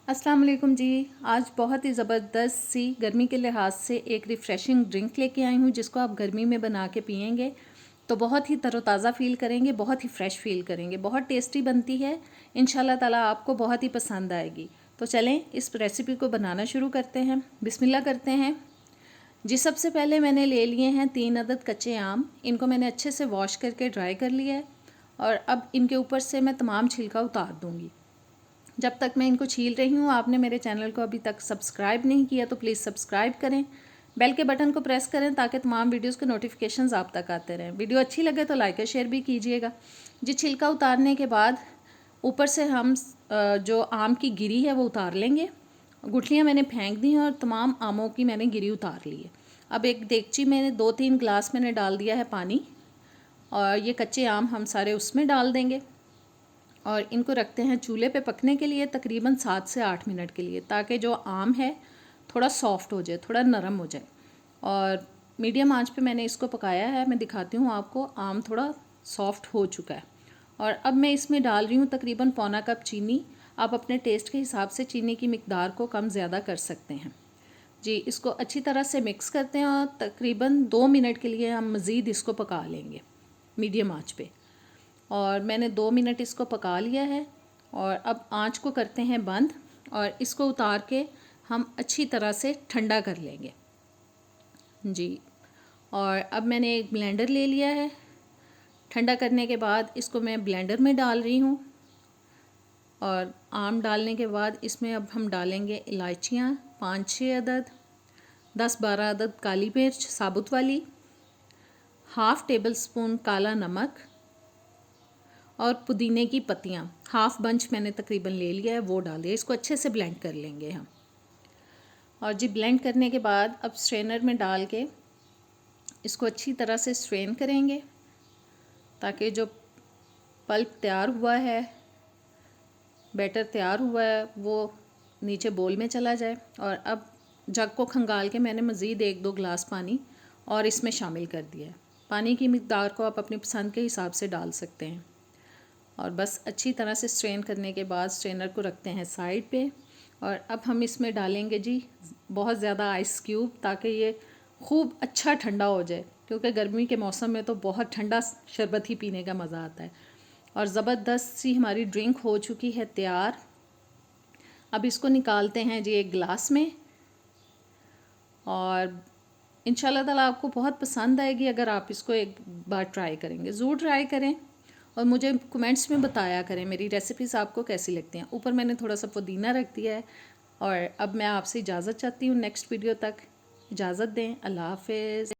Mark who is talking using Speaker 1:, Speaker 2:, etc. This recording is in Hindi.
Speaker 1: अस्सलाम वालेकुम जी। आज बहुत ही ज़बरदस्त सी गर्मी के लिहाज से एक रिफ़्रेशिंग ड्रिंक लेके आई हूँ जिसको आप गर्मी में बना के पियेंगे तो बहुत ही तरोताज़ा फ़ील करेंगे, बहुत ही फ़्रेश फ़ील करेंगे। बहुत टेस्टी बनती है, इंशाल्लाह ताला आपको बहुत ही पसंद आएगी। तो चलें इस रेसिपी को बनाना शुरू करते हैं। बिस्मिल्लाह करते हैं जी। सबसे पहले मैंने ले लिए हैं 3 अदद कच्चे आम। इनको मैंने अच्छे से वॉश करके ड्राई कर लिया है और अब इनके ऊपर से मैं तमाम छिलका उतार दूँगी। जब तक मैं इनको छील रही हूँ, आपने मेरे चैनल को अभी तक सब्सक्राइब नहीं किया तो प्लीज़ सब्सक्राइब करें, बेल के बटन को प्रेस करें ताकि तमाम वीडियोस के नोटिफिकेशंस आप तक आते रहें। वीडियो अच्छी लगे तो लाइक और शेयर भी कीजिएगा जी। छिलका उतारने के बाद ऊपर से हम जो आम की गिरी है वो उतार लेंगे। गुठलियाँ मैंने फेंक दी हैं और तमाम आमों की मैंने गिरी उतार ली है। अब एक देगची में 2-3 गिलास मैंने डाल दिया है पानी और ये कच्चे आम हम सारे उसमें डाल देंगे और इनको रखते हैं चूल्हे पे पकने के लिए तकरीबन 7 से 8 मिनट के लिए, ताकि जो आम है थोड़ा सॉफ्ट हो जाए, थोड़ा नरम हो जाए। और मीडियम आंच पे मैंने इसको पकाया है। मैं दिखाती हूँ आपको, आम थोड़ा सॉफ्ट हो चुका है। और अब मैं इसमें डाल रही हूँ तकरीबन पौना कप चीनी। आप अपने टेस्ट के हिसाब से चीनी की मिकदार को कम ज़्यादा कर सकते हैं जी। इसको अच्छी तरह से मिक्स करते हैं और तकरीबन 2 मिनट के लिए हम मज़ीद इसको पका लेंगे मीडियम आंच पे। और मैंने 2 मिनट इसको पका लिया है और अब आंच को करते हैं बंद और इसको उतार के हम अच्छी तरह से ठंडा कर लेंगे जी। और अब मैंने एक ब्लेंडर ले लिया है। ठंडा करने के बाद इसको मैं ब्लेंडर में डाल रही हूँ और आम डालने के बाद इसमें अब हम डालेंगे इलायचियाँ 5-6 अदद, 10-12 अदद काली मिर्च साबुत वाली, हाफ़ टेबल स्पून काला नमक और पुदीने की पत्तियाँ हाफ़ बंच मैंने तकरीबन ले लिया है, वो डाल दिया। इसको अच्छे से ब्लेंड कर लेंगे हम। और जी ब्लेंड करने के बाद अब स्ट्रेनर में डाल के इसको अच्छी तरह से स्ट्रेन करेंगे ताकि जो पल्प तैयार हुआ है, बैटर तैयार हुआ है, वो नीचे बोल में चला जाए। और अब जग को खंगाल के मैंने मज़ीद 1-2 गिलास पानी और इसमें शामिल कर दिया है। पानी की मिकदार को आप अपनी पसंद के हिसाब से डाल सकते हैं। और बस अच्छी तरह से स्ट्रेन करने के बाद स्ट्रेनर को रखते हैं साइड पे। और अब हम इसमें डालेंगे जी बहुत ज़्यादा आइस क्यूब, ताकि ये खूब अच्छा ठंडा हो जाए, क्योंकि गर्मी के मौसम में तो बहुत ठंडा शरबत ही पीने का मज़ा आता है। और ज़बरदस्त सी हमारी ड्रिंक हो चुकी है तैयार। अब इसको निकालते हैं जी एक गिलास में और इंशाल्लाह ताला आपको बहुत पसंद आएगी अगर आप इसको एक बार ट्राई करेंगे। ज़रूर ट्राई करें और मुझे कमेंट्स में बताया करें मेरी रेसिपीज़ आपको कैसी लगती हैं। ऊपर मैंने थोड़ा सा पुदीना रख दिया है। और अब मैं आपसे इजाज़त चाहती हूँ। नेक्स्ट वीडियो तक इजाज़त दें। अल्लाह हाफ़िज़।